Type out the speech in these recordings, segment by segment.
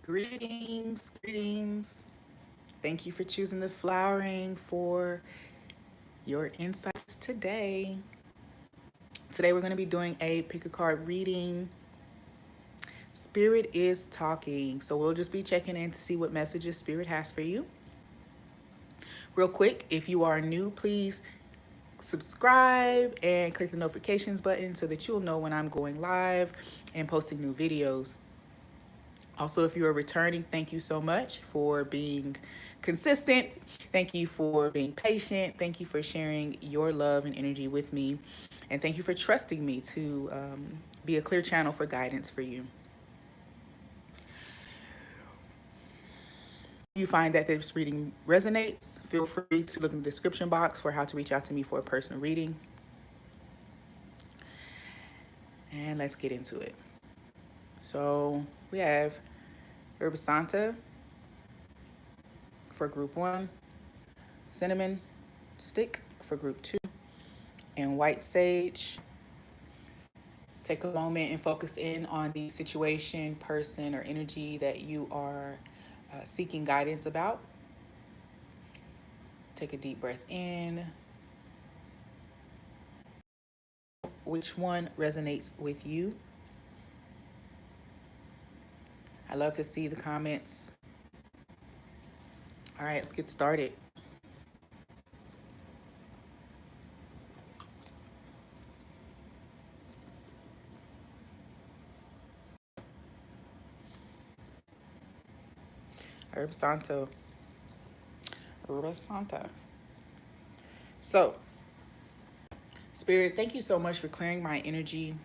Greetings, greetings. Thank you for choosing the flowering for your insights today. Today we're going to be doing a pick a card reading. Spirit is talking. So we'll just be checking in to see what messages Spirit has for you. Real quick, if you are new, please subscribe and click the notifications button so that you'll know when I'm going live and posting new videos. Also, if you are returning, thank you so much for being consistent. Thank you for being patient. Thank you for sharing your love and energy with me. And thank you for trusting me to be a clear channel for guidance for you. If you find that this reading resonates, feel free to look in the description box for how to reach out to me for a personal reading. And let's get into it. So we have Yerba Santa for group 1, cinnamon stick for group 2, and white sage. Take a moment and focus in on the situation, person, or energy that you are seeking guidance about. Take a deep breath in. Which one resonates with you? I love to see the comments. All right, let's get started. Yerba Santa. Yerba Santa. So, Spirit, thank you so much for clearing my energy,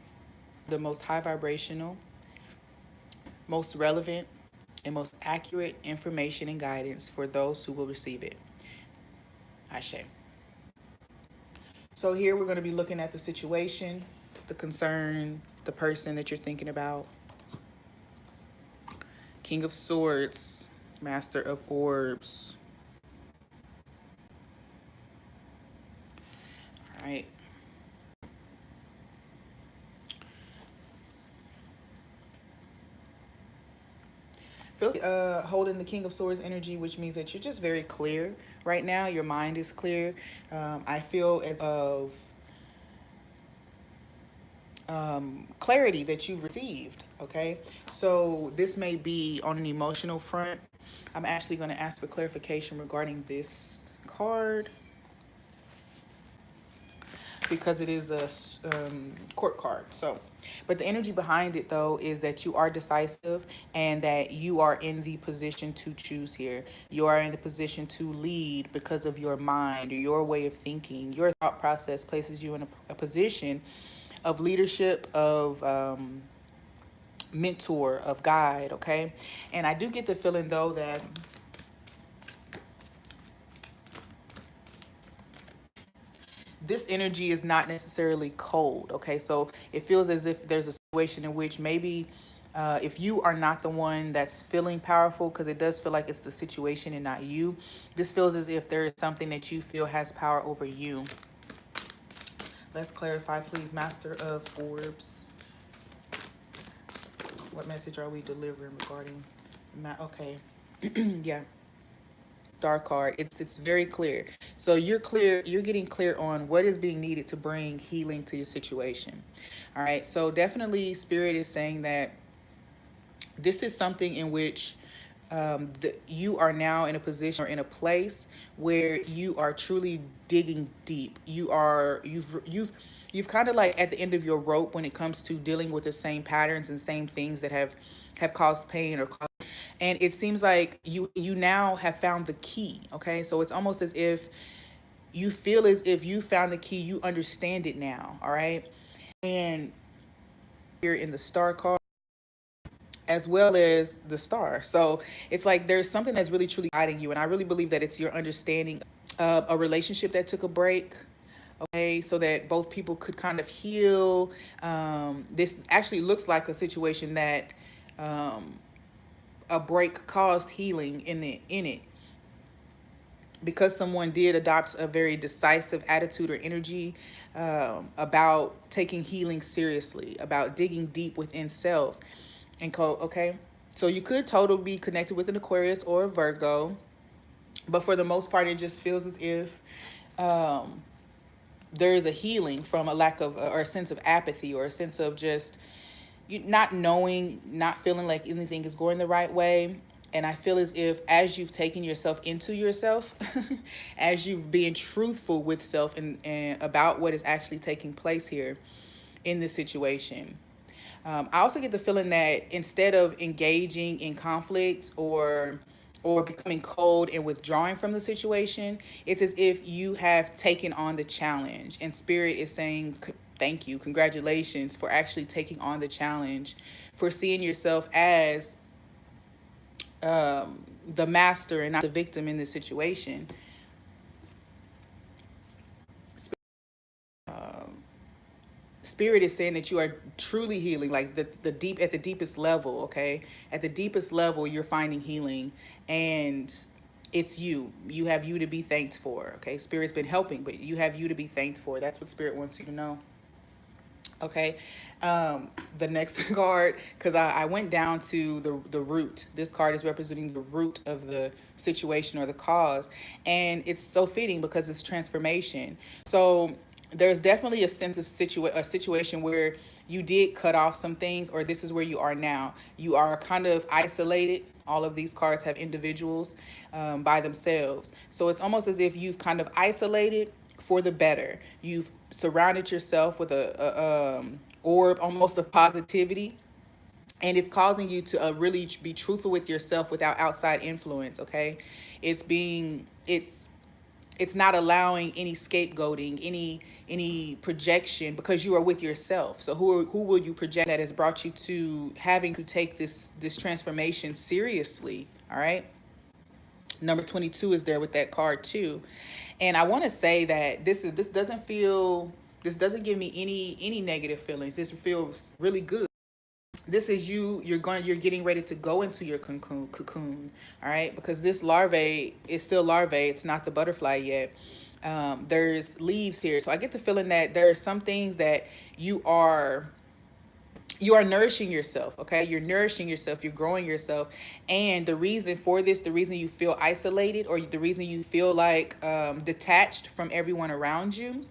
the most high vibrational, most relevant, and most accurate information and guidance for those who will receive it. Ashe. So here we're going to be looking at the situation, the concern, the person that you're thinking about. King of Swords, Master of Orbs. All right. Feels holding the King of Swords energy, which means that you're just very clear right now. Your mind is clear. I feel as of clarity that you've received. Okay, so this may be on an emotional front. I'm actually going to ask for clarification regarding this card because it is a court card. So, but the energy behind it though is that you are decisive and that you are in the position to choose here. You are in the position to lead because of your mind or your way of thinking. Your thought process places you in a position of leadership, of mentor, of guide. Okay, and I do get the feeling though that this energy is not necessarily cold. Okay, so it feels as if there's a situation in which maybe if you are not the one that's feeling powerful, because it does feel like it's the situation and not you, this feels as if there is something that you feel has power over you. Let's clarify, please, Master of Orbs. What message are we delivering regarding okay. Yeah, star card, it's very clear. So you're clear, you're getting clear on what is being needed to bring healing to your situation. All right, so definitely Spirit is saying that this is something in which you are now in a position or in a place where you are truly digging deep. You've kind of like at the end of your rope when it comes to dealing with the same patterns and same things that have caused pain or caused, and it seems like you now have found the key. Okay, so it's almost as if you feel as if you found the key, you understand it now. All right, and here in the star card as well as the star. So it's like there's something that's really truly guiding you. And I really believe that it's your understanding of a relationship that took a break. Okay, so that both people could kind of heal. This actually looks like a situation that a break caused healing in it because someone did adopt a very decisive attitude or energy about taking healing seriously, about digging deep within self. And okay, So you could totally be connected with an Aquarius or a Virgo, but for the most part, it just feels as if um, there is a healing from a lack of or a sense of apathy or a sense of just you not knowing, not feeling like anything is going the right way. And I feel as if as you've taken yourself into yourself, as you've been truthful with self and about what is actually taking place here in this situation. I also get the feeling that instead of engaging in conflict or becoming cold and withdrawing from the situation, it's as if you have taken on the challenge. And Spirit is saying, thank you, congratulations for actually taking on the challenge, for seeing yourself as the master and not the victim in this situation. Spirit is saying that you are truly healing, like the deep at the deepest level. Okay, at the deepest level, you're finding healing, and it's you have you to be thanked for. Okay, Spirit's been helping, but you have you to be thanked for. That's what Spirit wants you to know. Okay, the next card, because I went down to the root. This card is representing the root of the situation or the cause, and it's so fitting because it's transformation. So there's definitely a sense of a situation where you did cut off some things, or this is where you are now. You are kind of isolated. All of these cards have individuals by themselves, so it's almost as if you've kind of isolated for the better. You've surrounded yourself with a orb almost of positivity, and it's causing you to really be truthful with yourself without outside influence. Okay, it's not allowing any scapegoating, any projection, because you are with yourself. So who will you project that has brought you to having to take this transformation seriously? All right. Number 22 is there with that card too. And I want to say that this doesn't give me any negative feelings. This feels really good. This is you're getting ready to go into your cocoon. All right, because this larvae is still larvae, it's not the butterfly yet. There's leaves here, so I get the feeling that there are some things that you are nourishing yourself. Okay, you're nourishing yourself, you're growing yourself. And the reason for this, the reason you feel isolated, or the reason you feel like detached from everyone around you,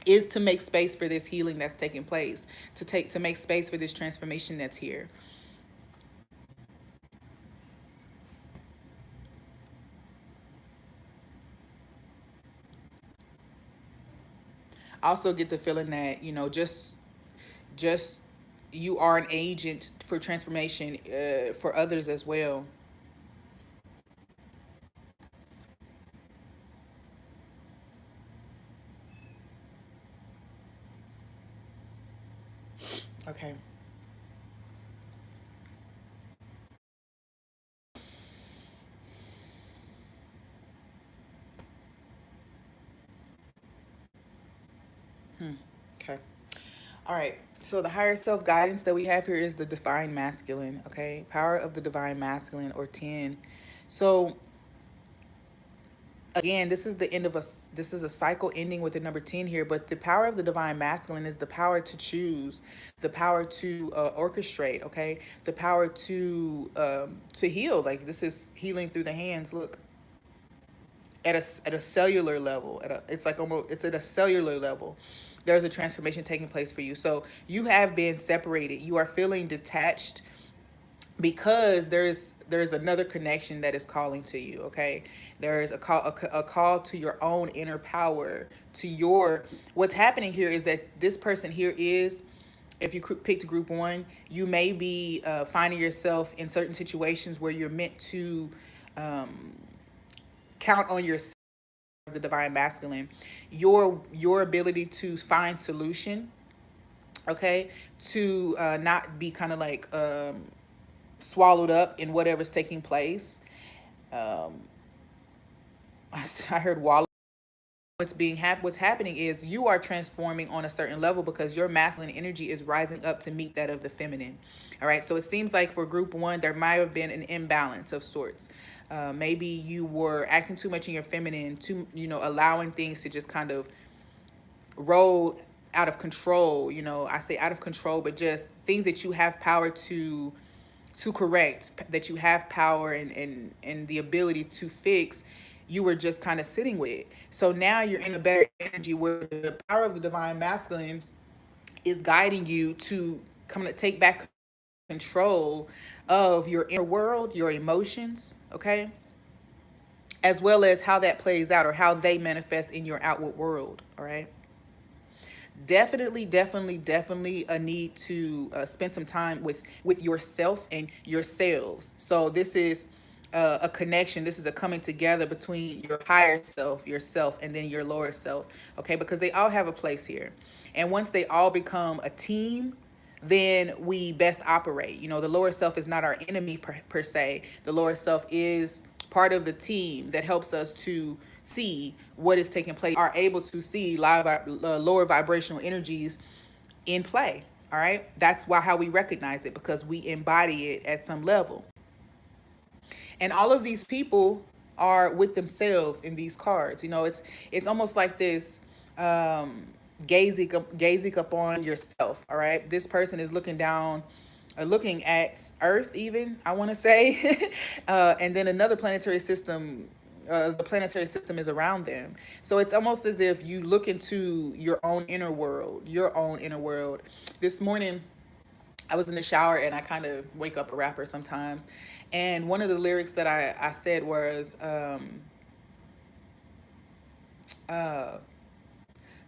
is to make space for this healing that's taking place, to make space for this transformation that's here. I also get the feeling that just you are an agent for transformation for others as well. Okay. Okay. All right. So the higher self guidance that we have here is the divine masculine. Okay. Power of the divine masculine, or 10. So again, this is the end of this is a cycle ending with the number 10 here, but the power of the divine masculine is the power to choose, the power to orchestrate. Okay, the power to heal. Like, this is healing through the hands. Look, at a cellular level, it's like almost, it's at a cellular level, there's a transformation taking place for you. So you have been separated, you are feeling detached, because there's another connection that is calling to you. Okay, there is a call to your own inner power, to your, what's happening here is that this person here is, if you picked group one, you may be finding yourself in certain situations where you're meant to um, count on yourself, the divine masculine, your ability to find solution. Okay, to not be kind of like swallowed up in whatever's taking place. um I heard wallow. What's happening is you are transforming on a certain level because your masculine energy is rising up to meet that of the feminine. All right, so it seems like for group one there might have been an imbalance of sorts. Maybe you were acting too much in your feminine, too, allowing things to just kind of roll out of control. I say out of control, but just things that you have power to to correct, that you have power and the ability to fix, you were just kind of sitting with. So now you're in a better energy where the power of the divine masculine is guiding you to come to take back control of your inner world, your emotions, okay? As well as how that plays out or how they manifest in your outward world, all right? Definitely a need to spend some time with yourself and yourselves. So this is a connection. This is a coming together between your higher self, yourself, and then your lower self. Okay, because they all have a place here, and once they all become a team, then we best operate. You know, the lower self is not our enemy per se. The lower self is part of the team that helps us to see what is taking place, are able to see lower vibrational energies in play. All right, that's why how we recognize it, because we embody it at some level. And all of these people are with themselves in these cards. You know, it's almost like this gazing upon yourself. All right, this person is looking down, looking at Earth, even I want to say, and then another planetary system. The planetary system is around them. So it's almost as if you look into your own inner world, your own inner world. This morning, I was in the shower and I kind of wake up a rapper sometimes. And one of the lyrics that I said was, uh,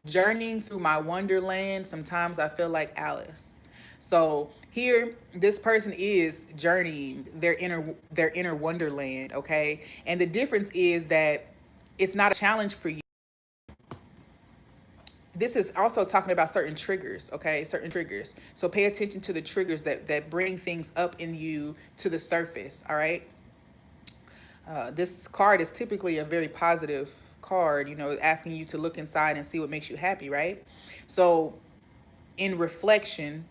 journeying through my wonderland, sometimes I feel like Alice. So here, this person is journeying their inner wonderland, okay? And the difference is that it's not a challenge for you. This is also talking about certain triggers, okay? Certain triggers. So pay attention to the triggers that bring things up in you to the surface, all right? This card is typically a very positive card, you know, asking you to look inside and see what makes you happy, right? So in reflection,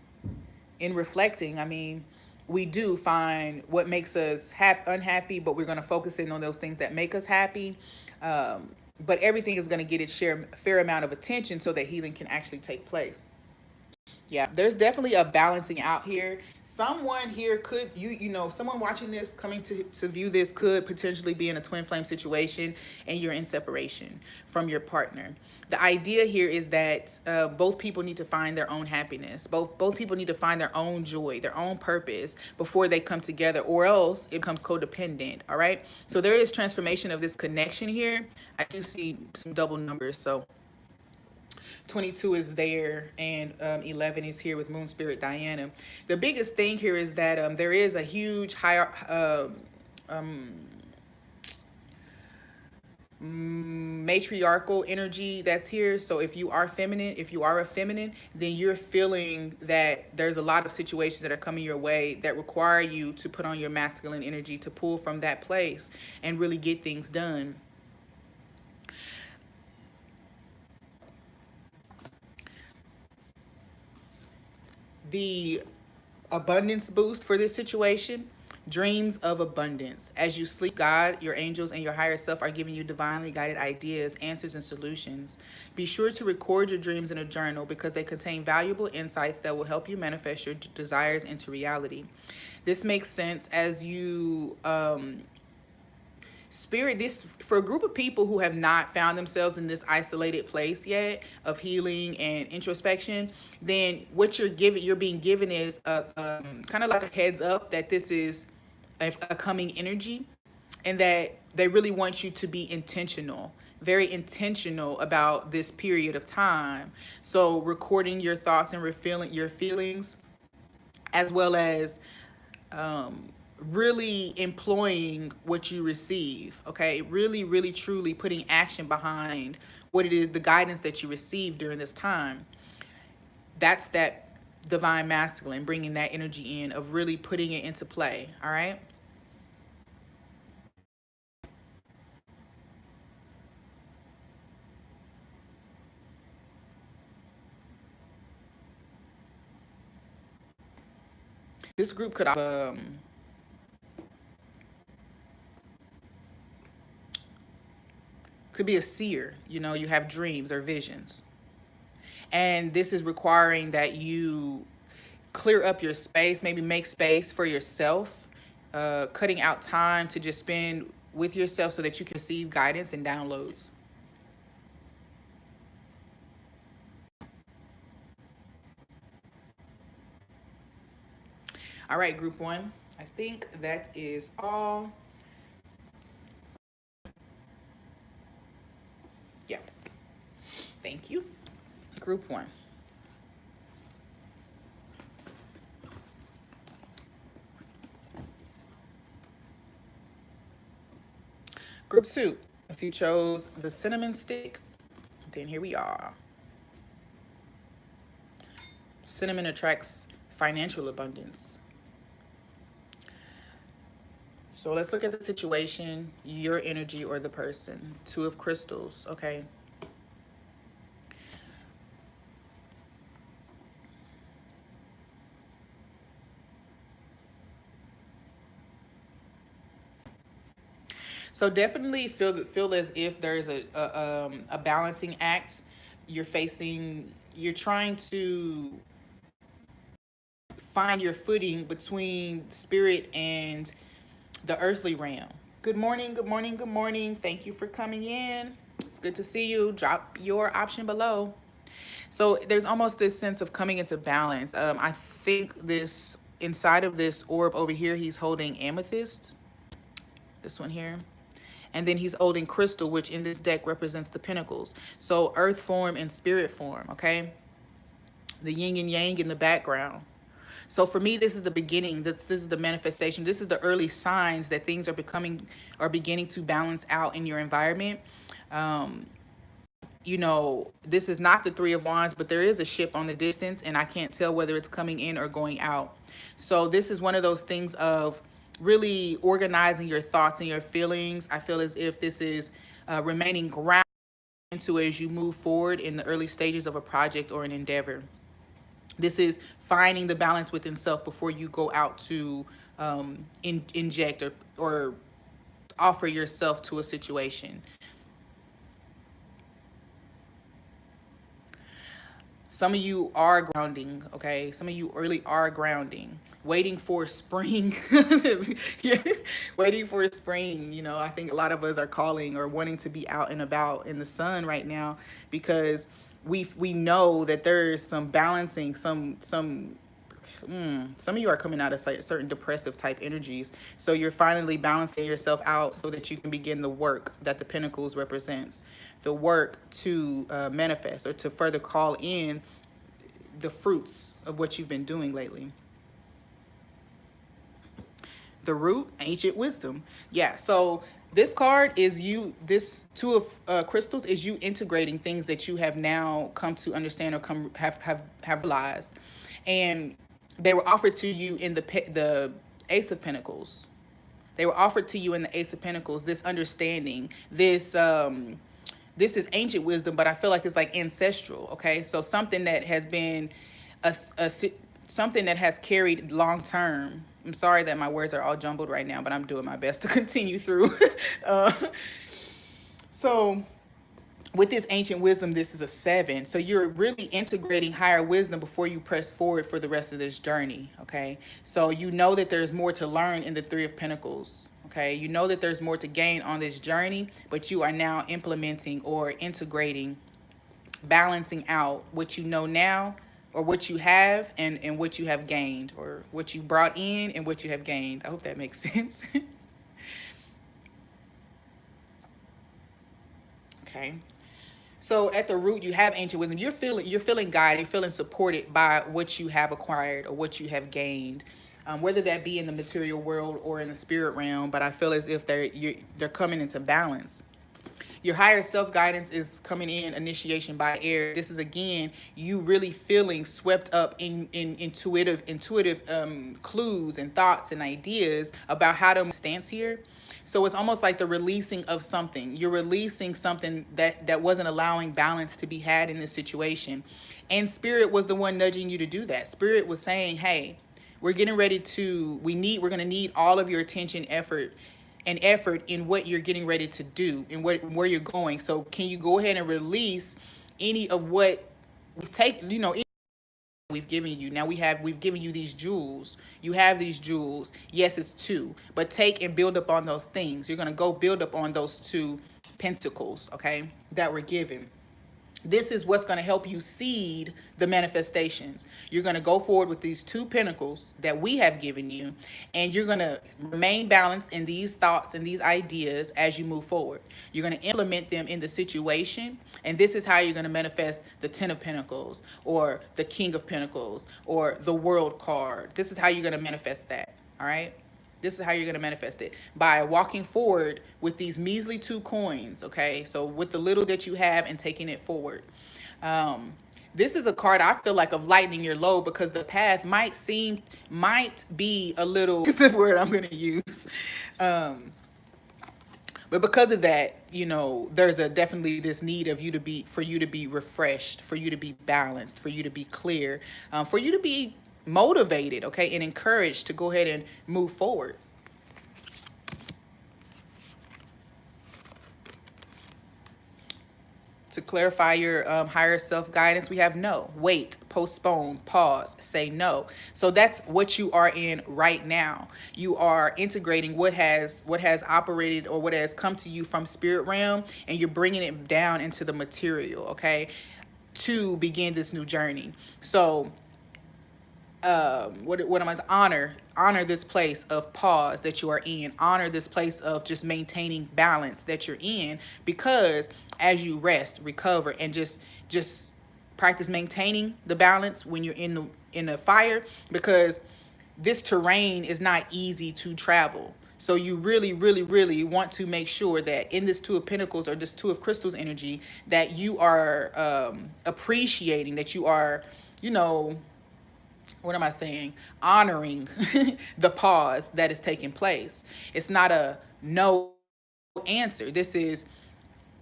in reflecting, I mean, we do find what makes us unhappy, but we're going to focus in on those things that make us happy. But everything is going to get its fair amount of attention so that healing can actually take place. Yeah, there's definitely a balancing out here. Someone here could, someone watching this, coming to view this, could potentially be in a twin flame situation and you're in separation from your partner. The idea here is that both people need to find their own happiness. Both people need to find their own joy, their own purpose before they come together, or else it becomes codependent. All right. So there is transformation of this connection here. I do see some double numbers. So 22 is there, and 11 is here with Moon Spirit Diana. The biggest thing here is that there is a huge higher matriarchal energy that's here. So if you are feminine, if you are a feminine, then you're feeling that there's a lot of situations that are coming your way that require you to put on your masculine energy, to pull from that place and really get things done. The abundance boost for this situation: dreams of abundance. As you sleep, God, your angels, and your higher self are giving you divinely guided ideas, answers, and solutions. Be sure to record your dreams in a journal because they contain valuable insights that will help you manifest your desires into reality. This makes sense as you spirit, this for a group of people who have not found themselves in this isolated place yet of healing and introspection. Then what you're being given is a kind of like a heads up that this is a coming energy, and that they really want you to be intentional, very intentional about this period of time. So recording your thoughts and refilling your feelings, as well as really employing what you receive. Okay, really truly putting action behind what it is, the guidance that you receive during this time. That's that divine masculine, bringing that energy in, of really putting it into play. All right. This group could be a seer. You know, you have dreams or visions, and this is requiring that you clear up your space, maybe make space for yourself, cutting out time to just spend with yourself so that you can receive guidance and downloads. All right, group one. I think that is all. Yeah. Thank you. Group one. Group two. If you chose the cinnamon stick, then here we are. Cinnamon attracts financial abundance. So let's look at the situation, your energy or the person. Two of crystals, okay? So definitely feel as if there's a balancing act. You're trying to find your footing between spirit and the earthly realm. Good morning, good morning, good morning. Thank you for coming in. It's good to see you. Drop your option below. So there's almost this sense of coming into balance. I think this inside of this orb over here, he's holding amethyst. This one here. And then he's holding crystal, which in this deck represents the pentacles. So earth form and spirit form, okay? The yin and yang in the background. So for me, this is the beginning. This is the manifestation. This is the early signs that things are beginning to balance out in your environment. You know, this is not the Three of Wands, but there is a ship on the distance, and I can't tell whether it's coming in or going out. So this is one of those things of really organizing your thoughts and your feelings. I feel as if this is remaining grounded into as you move forward in the early stages of a project or an endeavor. This is finding the balance within self before you go out to inject or offer yourself to a situation. Some of you are grounding, okay? Some of you really are grounding, waiting for spring. Yeah, waiting for spring. You know, I think a lot of us are calling or wanting to be out and about in the sun right now because we know that there's some balancing, some of you are coming out of certain depressive type energies. So you're finally balancing yourself out so that you can begin the work that the Pentacles represents, the work to manifest or to further call in the fruits of what you've been doing lately. The root, ancient wisdom. Yeah, so this card is this two of crystals is you integrating things that you have now come to understand or have realized. And they were offered to you in the Ace of Pentacles. They were offered to you in the Ace of Pentacles, this understanding, this is ancient wisdom, but I feel like it's like ancestral, okay? So something that has been something that has carried long term. I'm sorry that my words are all jumbled right now, but I'm doing my best to continue through. uh, so with this ancient wisdom, this is a 7. So you're really integrating higher wisdom before you press forward for the rest of this journey, okay? So you know that there's more to learn in the Three of Pentacles, okay? You know that there's more to gain on this journey, but you are now implementing or integrating, balancing out what you know now or what you have and what you have gained, or what you brought in and what you have gained. I hope that makes sense. Okay. So at the root, you have ancient wisdom. You're feeling guided, you're feeling supported by what you have acquired or what you have gained, whether that be in the material world or in the spirit realm. But I feel as if they're coming into balance. Your higher self guidance is coming in, initiation by air. This is again you really feeling swept up in intuitive clues and thoughts and ideas about how to stance here. So it's almost like the releasing of something. You're releasing something that wasn't allowing balance to be had in this situation. And Spirit was the one nudging you to do that. Spirit was saying, hey, we're getting ready to, we're going to need all of your attention, effort in what you're getting ready to do and where you're going. So can you go ahead and release any of what we've taken, we've given you. Now we've given you these jewels. You have these jewels. Yes, it's two, but take and build up on those things. You're going to go build up on those two pentacles, okay, that were given. This is what's going to help you seed the manifestations. You're going to go forward with these two pinnacles that we have given you, and you're going to remain balanced in these thoughts and these ideas as you move forward. You're going to implement them in the situation, and this is how you're going to manifest the Ten of Pentacles or the King of Pentacles or the World card. This is how you're going to manifest that, all right? This is how you're going to manifest it, by walking forward with these measly two coins, okay? So with the little that you have and taking it forward. This is a card, I feel like, of lightening your load, because the path might be a little, it's the word I'm going to use. But because of that, there's definitely this need of for you to be refreshed, for you to be balanced, for you to be clear, for you to be motivated, okay, and encouraged to go ahead and move forward. To clarify your higher self guidance, we have no, wait, postpone, pause, say no. So that's what you are in right now. You are integrating what has operated or what has come to you from spirit realm, and you're bringing it down into the material, okay, to begin this new journey. So what am I? Honor this place of pause that you are in. Honor this place of just maintaining balance that you're in, because as you rest, recover, and just practice maintaining the balance when you're in the fire, because this terrain is not easy to travel. So you really, really, really want to make sure that in this Two of Pentacles or this Two of Crystals energy, that you are appreciating, that you are, what am I saying? Honoring the pause that is taking place. It's not a no answer. This is,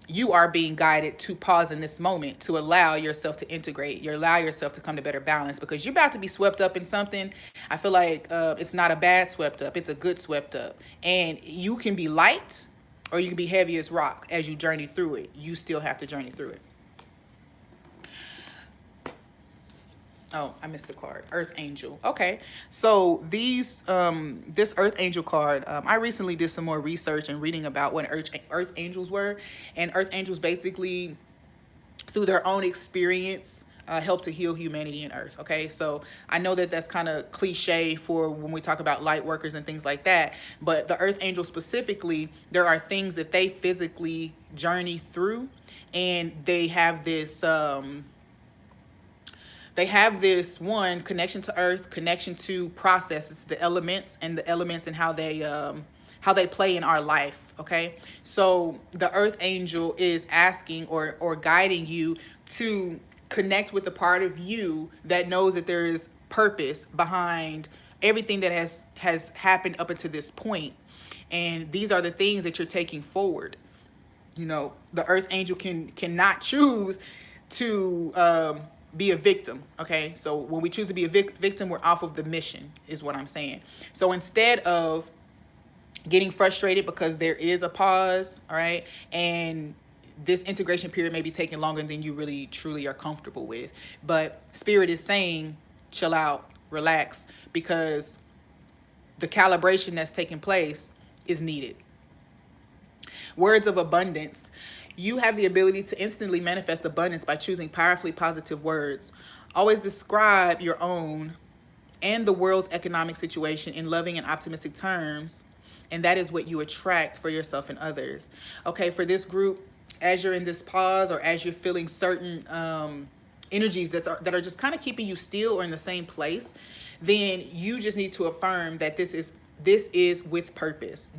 you are being guided to pause in this moment, to allow yourself to integrate, you allow yourself to come to better balance, because you're about to be swept up in something. I feel like it's not a bad swept up, it's a good swept up. And you can be light or you can be heavy as rock as you journey through it. You still have to journey through it. Oh, I missed the card. Earth Angel. Okay. So this Earth Angel card, I recently did some more research and reading about what Earth Angels were. And Earth Angels basically, through their own experience, help to heal humanity and Earth. Okay. So I know that that's kind of cliche for when we talk about light workers and things like that. But the Earth Angel specifically, there are things that they physically journey through. And they have this... they have this one connection to Earth, connection to processes, the elements, and how they play in our life. Okay, so the Earth Angel is asking or guiding you to connect with the part of you that knows that there is purpose behind everything that has happened up until this point, and these are the things that you're taking forward. The Earth Angel cannot choose to be a victim. Okay, so when we choose to be a victim, we're off of the mission, is what I'm saying. So instead of getting frustrated because there is a pause, all right, and this integration period may be taking longer than you really truly are comfortable with, but Spirit is saying chill out, relax, because the calibration that's taking place is needed. Words of abundance. You have the ability to instantly manifest abundance by choosing powerfully positive words. Always describe your own and the world's economic situation in loving and optimistic terms, and that is what you attract for yourself and others. Okay, for this group, as you're in this pause or as you're feeling certain energies that are just kind of keeping you still or in the same place, then you just need to affirm that this is with purpose.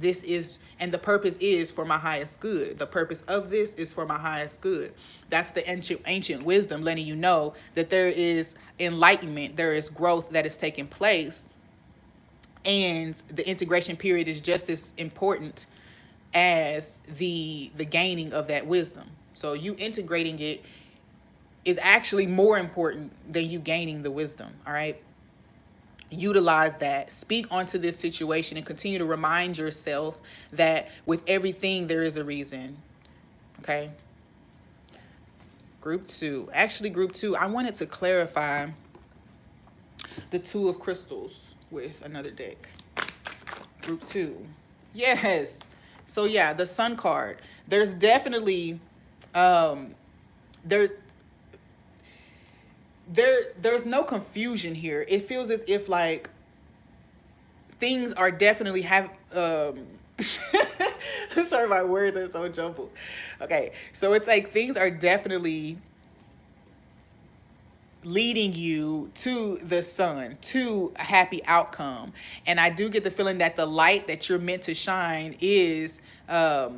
And the purpose is for my highest good. The purpose of this is for my highest good. That's the ancient wisdom letting you know that there is enlightenment, there is growth that is taking place, and the integration period is just as important as the gaining of that wisdom. So you integrating it is actually more important than you gaining the wisdom. All right. Utilize that. Speak onto this situation and continue to remind yourself that with everything there is a reason. Okay. Group 2. Actually, group 2, I wanted to clarify the Two of Crystals with another deck. Group 2. Yes. So yeah, the Sun card. There's definitely there there's no confusion here. It feels as if like things are definitely have sorry, my words are so jumbled. Okay, so it's like things are definitely leading you to the sun, to a happy outcome. And I do get the feeling that the light that you're meant to shine is I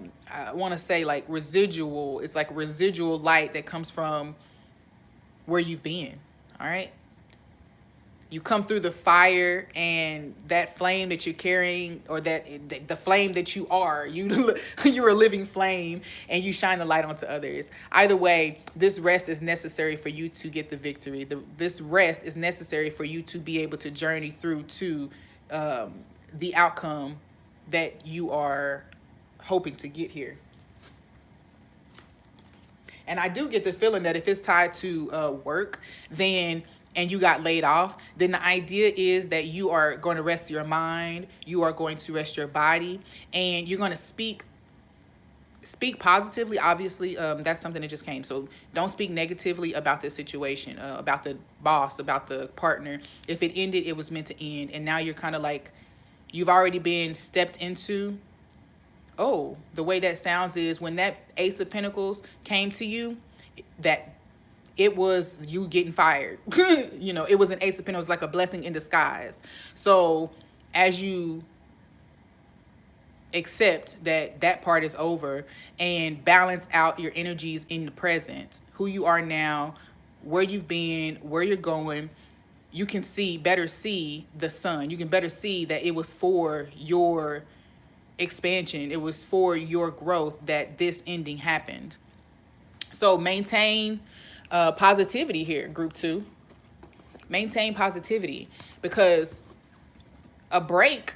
want to say like residual. It's like residual light that comes from where you've been. All right, you come through the fire, and that flame that you're carrying, or that the flame that you are, you're a living flame, and you shine the light onto others. Either way, this rest is necessary for you to get the victory. This rest is necessary for you to be able to journey through to the outcome that you are hoping to get here. And I do get the feeling that if it's tied to work, then and you got laid off, then the idea is that you are going to rest your mind, you are going to rest your body, and you're going to speak positively. Obviously, that's something that just came. So don't speak negatively about this situation, about the boss, about the partner. If it ended, it was meant to end. And now you're kind of like, you've already been stepped into. Oh, the way that sounds is when that Ace of Pentacles came to you, that it was you getting fired. You know, it was an Ace of Pentacles, like a blessing in disguise. So as you accept that that part is over and balance out your energies in the present, who you are now, where you've been, where you're going, you can better see the sun. You can better see that it was for your expansion. It was for your growth that this ending happened. So maintain positivity here, group 2. Maintain positivity, because a break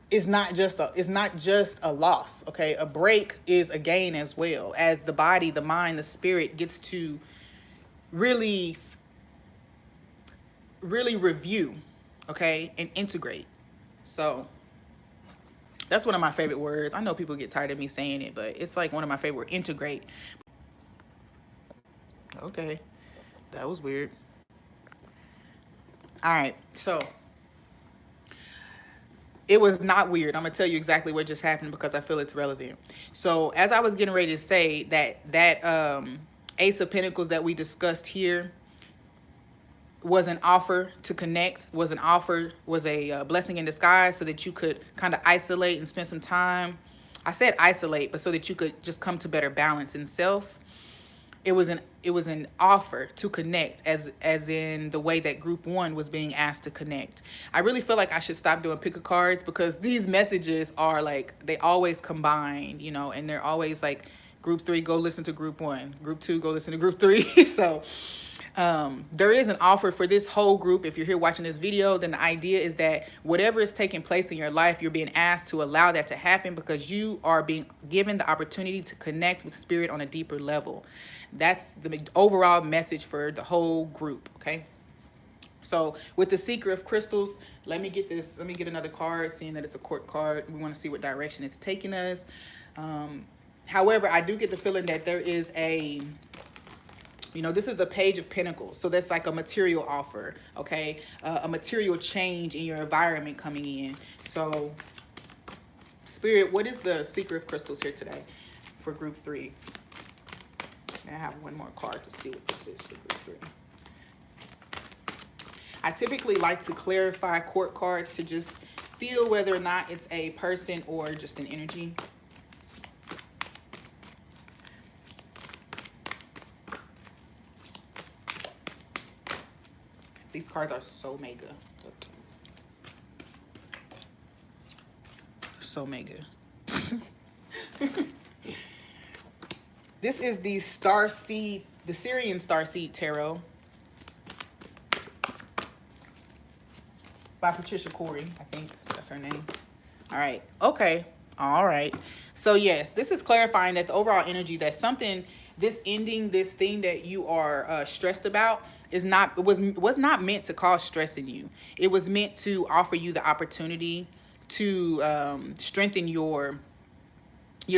is not just a loss. Okay, a break is a gain as well, as the body, the mind, the spirit gets to really review, okay, and integrate. So that's one of my favorite words. I know people get tired of me saying it, but it's like one of my favorite words, integrate. Okay, that was weird. All right, so it was not weird. I'm gonna tell you exactly what just happened because I feel it's relevant. So as I was getting ready to say that Ace of Pentacles that we discussed here was an offer to connect, was a blessing in disguise, so that you could kind of isolate and spend some time. I said isolate, but so that you could just come to better balance in self. It was an offer to connect, as in the way that group 1 was being asked to connect. I really feel like I should stop doing pick of cards, because these messages are like, they always combine, you know, and they're always like, group 3, go listen to group 1, group 2, go listen to group 3. So there is an offer for this whole group. If you're here watching this video, then the idea is that whatever is taking place in your life, you're being asked to allow that to happen, because you are being given the opportunity to connect with spirit on a deeper level. That's the overall message for the whole group. Okay, so with the Seeker of Crystals, let me get another card, seeing that it's a court card. We want to see what direction it's taking us. However, I do get the feeling that there is this is the Page of Pentacles. So that's like a material offer, okay? A material change in your environment coming in. So, Spirit, what is the Seeker of Crystals here today for group 3? I have one more card to see what this is for group 3. I typically like to clarify court cards to just feel whether or not it's a person or just an energy. These cards are so mega. Look. So mega. This is the Syrian Starseed Tarot by Patricia Corey. I think that's her name. All right. Okay. All right. So yes, this is clarifying that the overall energy, that something, this ending, this thing that you are stressed about, was not meant to cause stress in you. It was meant to offer you the opportunity to strengthen your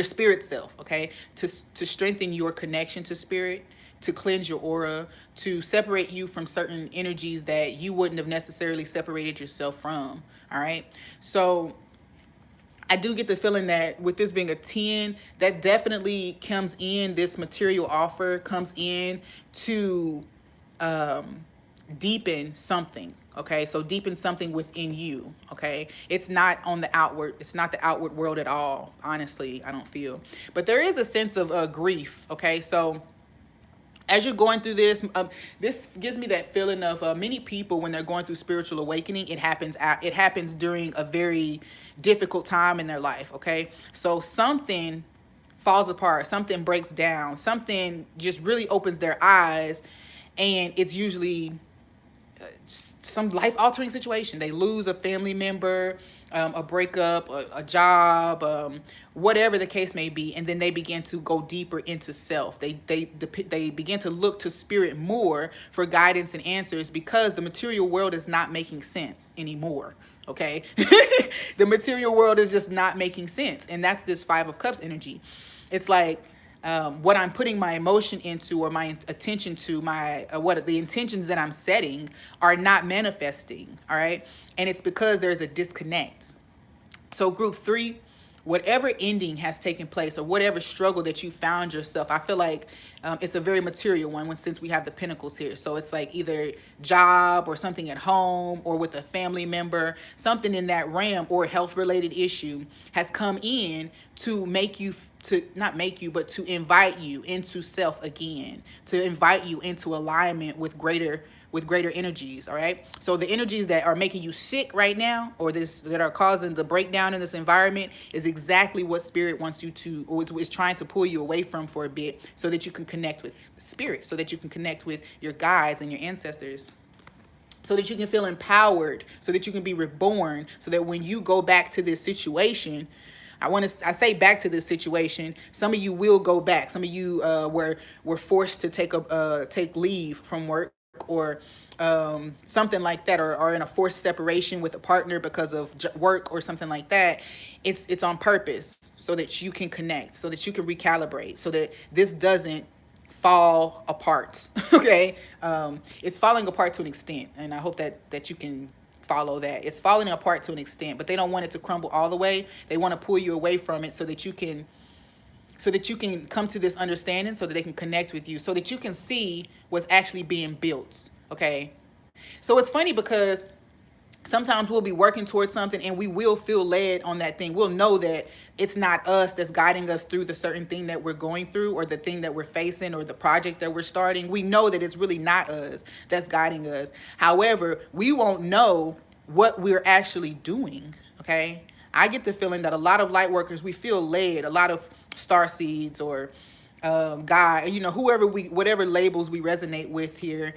spirit self, okay? To strengthen your connection to spirit, to cleanse your aura, to separate you from certain energies that you wouldn't have necessarily separated yourself from. All right. So I do get the feeling that with this being a 10, that definitely comes in, this material offer comes in to um, deepen something. Okay, so deepen something within you. Okay, it's not on the outward, it's not the outward world at all. Honestly, I don't feel, but there is a sense of grief. Okay, so as you're going through this, this gives me that feeling of many people when they're going through spiritual awakening, it happens during a very difficult time in their life. Okay, so something falls apart, something breaks down, something just really opens their eyes, and it's usually some life altering situation. They lose a family member, a breakup, a job, whatever the case may be, and then they begin to go deeper into self. They begin to look to spirit more for guidance and answers because the material world is not making sense anymore. Okay, the material world is just not making sense, and that's this Five of Cups energy. It's like what I'm putting my emotion into, or my attention to, my what the intentions that I'm setting are not manifesting. All right, and it's because there's a disconnect. So group 3, whatever ending has taken place or whatever struggle that you found yourself, I feel like it's a very material one since we have the pentacles here. So it's like either job or something at home or with a family member, something in that realm, or a health related issue has come in to make you, to not make you, but to invite you into self again, to invite you into alignment with greater energies. All right, so the energies that are making you sick right now, or this that are causing the breakdown in this environment, is exactly what spirit wants you to, or is trying to pull you away from for a bit, so that you can connect with spirit, so that you can connect with your guides and your ancestors, so that you can feel empowered, so that you can be reborn, so that when you go back to this situation, I say back to this situation, some of you will go back. Some of you were forced to take leave from work, or something like that, or are in a forced separation with a partner because of work or something like that. It's on purpose, so that you can connect, so that you can recalibrate, so that this doesn't fall apart. Okay, it's falling apart to an extent, and I hope that you can follow that. It's falling apart to an extent, but they don't want it to crumble all the way. They want to pull you away from it, so that you can come to this understanding, so that they can connect with you, so that you can see what's actually being built. Okay, so it's funny because sometimes we'll be working towards something and we will feel led on that thing. We'll know that it's not us that's guiding us through the certain thing that we're going through, or the thing that we're facing, or the project that we're starting. We know that it's really not us that's guiding us. However, we won't know what we're actually doing. Okay, I get the feeling that a lot of light workers, we feel led, a lot of star seeds, or God, whoever whatever labels we resonate with here,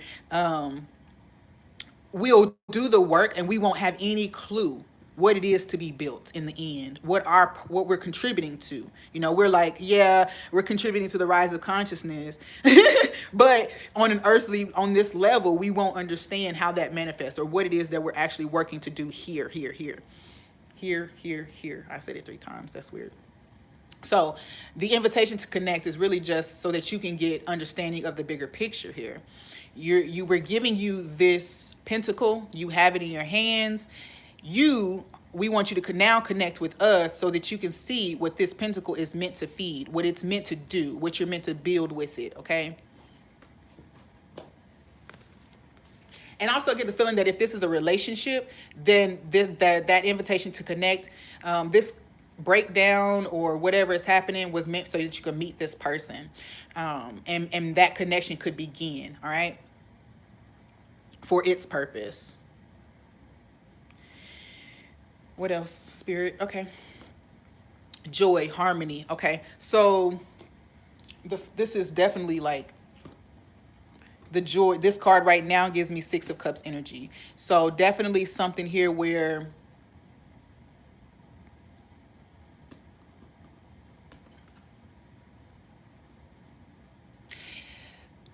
we'll do the work and we won't have any clue what it is to be built in the end, what we're contributing to. We're like, yeah, we're contributing to the rise of consciousness, but on this level, we won't understand how that manifests, or what it is that we're actually working to do here. I said it 3 times. That's weird. So the invitation to connect is really just so that you can get understanding of the bigger picture here. We're giving you this pentacle. You have it in your hands. We want you to now connect with us, so that you can see what this pentacle is meant to feed, what it's meant to do, what you're meant to build with it. Okay. And also get the feeling that if this is a relationship, then that invitation to connect, this breakdown or whatever is happening was meant so that you can meet this person, and that connection could begin. All right, for its purpose. What else, spirit? Okay, joy, harmony. Okay, so this is definitely like the joy. This card right now gives me 6 of Cups energy, so definitely something here where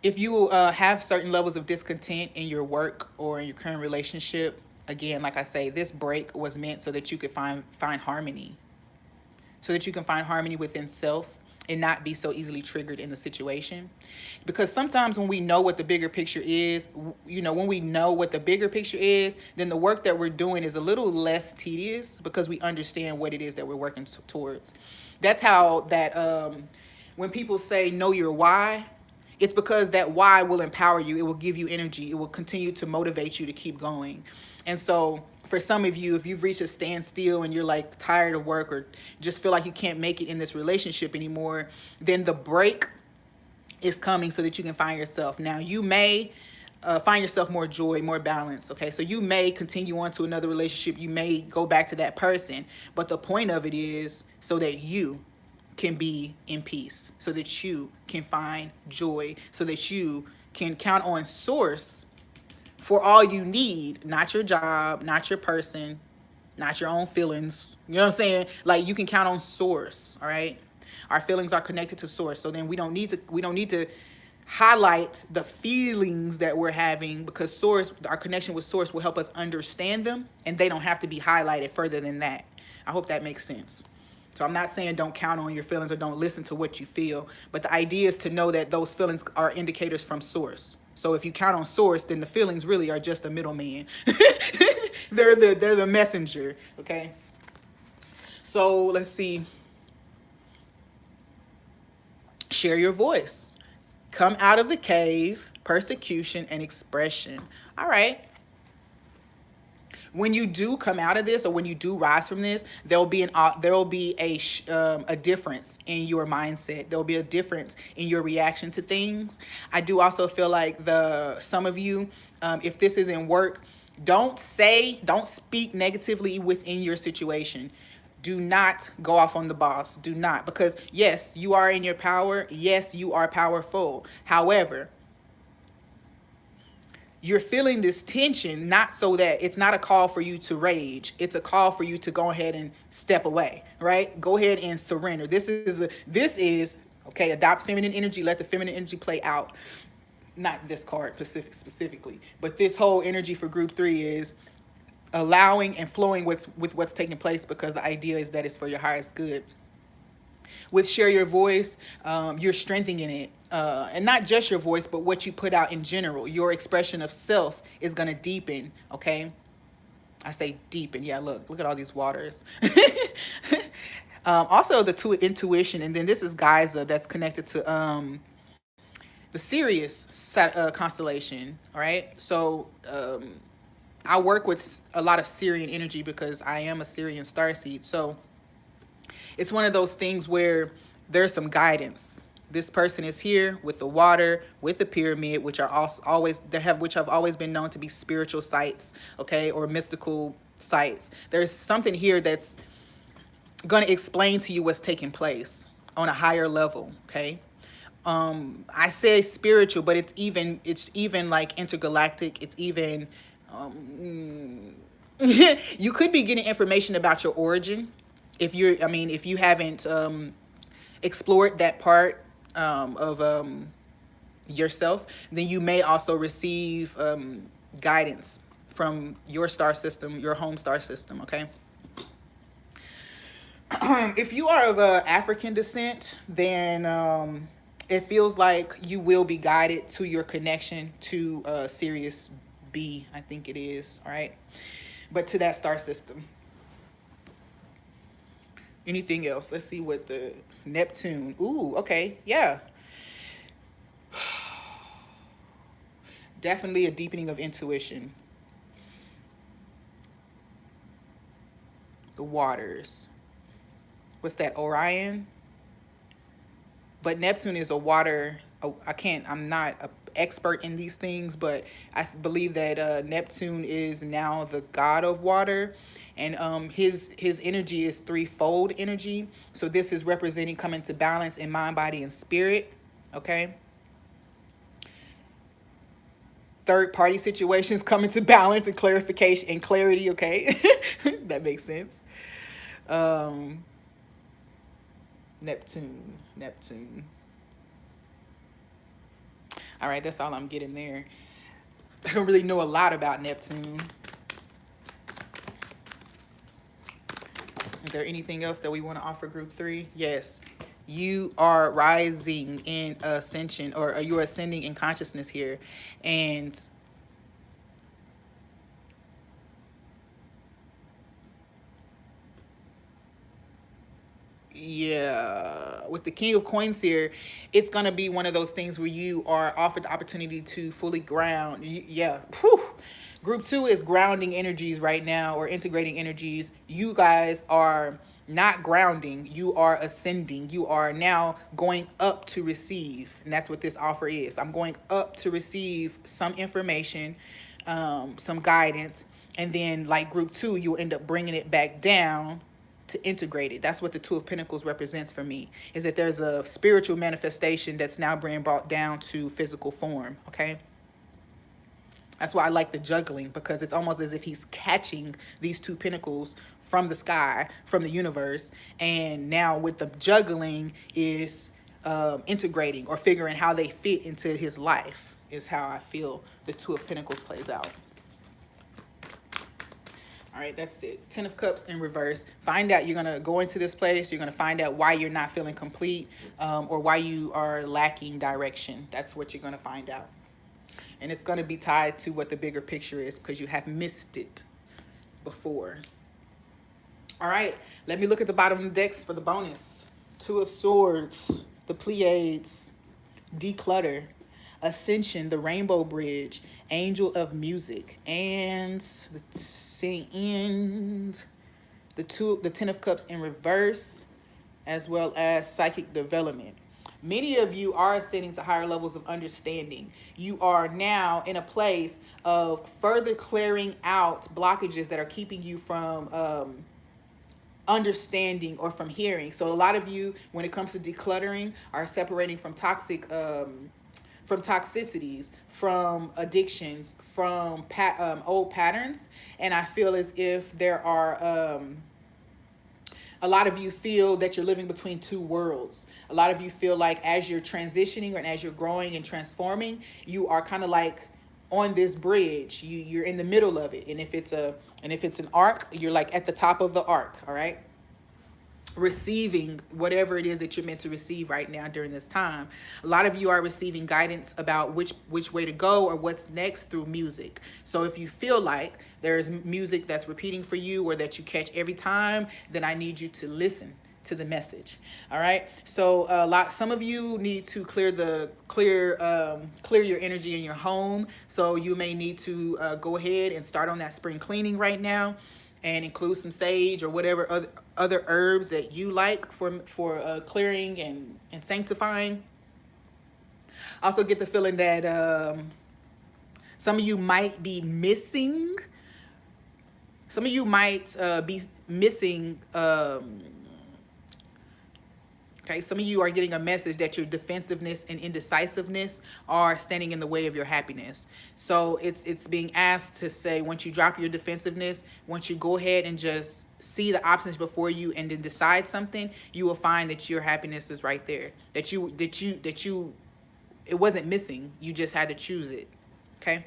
if you have certain levels of discontent in your work or in your current relationship, again, like I say, this break was meant so that you could find harmony, so that you can find harmony within self and not be so easily triggered in the situation. Because sometimes when we know what the bigger picture is, when we know what the bigger picture is, then the work that we're doing is a little less tedious because we understand what it is that we're working towards. That's how that when people say know your why, it's because that why will empower you. It will give you energy. It will continue to motivate you to keep going. And so for some of you, if you've reached a standstill and you're like tired of work or just feel like you can't make it in this relationship anymore, then the break is coming so that you can find yourself. Now, you may find yourself more joy, more balance. Okay, so you may continue on to another relationship. You may go back to that person. But the point of it is so that you can be in peace, so that you can find joy, so that you can count on source for all you need, not your job, not your person, not your own feelings. You know what I'm saying? Like, you can count on source, all right? Our feelings are connected to source. So then we don't need to highlight the feelings that we're having, because source, our connection with source will help us understand them, and they don't have to be highlighted further than that. I hope that makes sense. So I'm not saying don't count on your feelings or don't listen to what you feel, but the idea is to know that those feelings are indicators from source. So if you count on source, then the feelings really are just a middleman. they're the messenger, okay? So let's see. Share your voice. Come out of the cave, persecution, and expression. All right. When you do come out of this, or when you do rise from this, there will be a difference in your mindset. There will be a difference in your reaction to things. I do also feel like some of you, if this is in work, don't speak negatively within your situation. Do not go off on the boss. Do not, because yes, you are in your power. Yes, you are powerful. However, you're feeling this tension, not so that it's not a call for you to rage. It's a call for you to go ahead and step away, right? Go ahead and surrender. This is okay. Adopt feminine energy. Let the feminine energy play out. Not this card specifically, but this whole energy for group 3 is allowing and flowing with what's taking place, because the idea is that it's for your highest good. With share your voice, you're strengthening it, and not just your voice, but what you put out in general. Your expression of self is going to deepen. Okay, I say deepen. Yeah, look at all these waters. Also the intuition, and then this is Giza, that's connected to the Sirius constellation. All right, so I work with a lot of Syrian energy because I am a Syrian starseed. So it's one of those things where there's some guidance. This person is here with the water, with the pyramid, which are which have always been known to be spiritual sites, okay, or mystical sites. There's something here that's going to explain to you what's taking place on a higher level, okay? I say spiritual, but it's even like intergalactic. It's even you could be getting information about your origin. If you haven't explored that part of yourself, then you may also receive guidance from your star system, your home star system, okay? If you are of African descent, then it feels like you will be guided to your connection to Sirius B, I think it is, all right? But to that star system. Anything else? Let's see what the Neptune. Ooh, okay, yeah. Definitely a deepening of intuition. The waters. What's that, Orion? But Neptune is a water. I'm not an expert in these things, but I believe that Neptune is now the god of water, and his energy is threefold energy. So this is representing coming to balance in mind, body, and spirit. Okay. Third party situations coming to balance and clarification and clarity. Okay, that makes sense. Neptune. All right, that's all I'm getting there. I don't really know a lot about Neptune. Is there anything else that we want to offer group 3? Yes. You are rising in ascension, or you are ascending in consciousness here. And yeah, with the King of Coins here, it's going to be one of those things where you are offered the opportunity to fully ground. Yeah. Whew. Group 2 is grounding energies right now, or integrating energies. You guys are not grounding, you are ascending. You are now going up to receive. And that's what this offer is. I'm going up to receive some information, some guidance. And then, like group 2, you'll end up bringing it back down to integrate it. That's what the Two of Pentacles represents for me, is that there's a spiritual manifestation that's now being brought down to physical form. Okay. That's why I like the juggling, because it's almost as if he's catching these two pentacles from the sky, from the universe. And now with the juggling is integrating or figuring how they fit into his life, is how I feel the Two of Pentacles plays out. All right, that's it. 10 of Cups in reverse. Find out, you're going to go into this place. You're going to find out why you're not feeling complete, or why you are lacking direction. That's what you're going to find out. And it's going to be tied to what the bigger picture is, because you have missed it before. All right, let me look at the bottom of the decks for the bonus. Two of Swords, the Pleiades, Declutter, Ascension, the Rainbow Bridge, Angel of Music, and the 10 of Cups in reverse, as well as Psychic Development. Many of you are ascending to higher levels of understanding. You are now in a place of further clearing out blockages that are keeping you from understanding or from hearing. So a lot of you, when it comes to decluttering, are separating from toxicities, from addictions, from old patterns. And I feel as if there are a lot of you feel that you're living between two worlds. A lot of you feel like as you're transitioning and as you're growing and transforming, you are kind of like on this bridge. You're in the middle of it. And if it's an arc, you're like at the top of the arc, all right? Receiving whatever it is that you're meant to receive right now during this time. A lot of you are receiving guidance about which way to go or what's next through music. So if you feel like there's music that's repeating for you or that you catch every time, then I need you to listen to the message. All right. So some of you need to clear your energy in your home. So you may need to go ahead and start on that spring cleaning right now, and include some sage or whatever other herbs that you like for clearing and sanctifying. Also get the feeling that some of you might be missing. Some of you might be missing. Okay, some of you are getting a message that your defensiveness and indecisiveness are standing in the way of your happiness. So it's being asked to say, once you drop your defensiveness, once you go ahead and just see the options before you and then decide something, you will find that your happiness is right there. That it wasn't missing. You just had to choose it. Okay?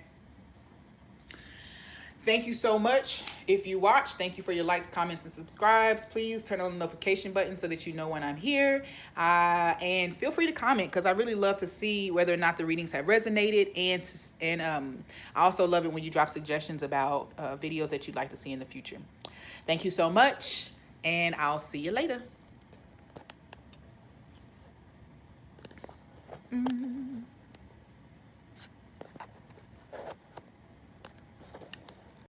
Thank you so much. If you watch, thank you for your likes, comments, and subscribes. Please turn on the notification button so that you know when I'm here. And feel free to comment, because I really love to see whether or not the readings have resonated. And I also love it when you drop suggestions about videos that you'd like to see in the future. Thank you so much, and I'll see you later.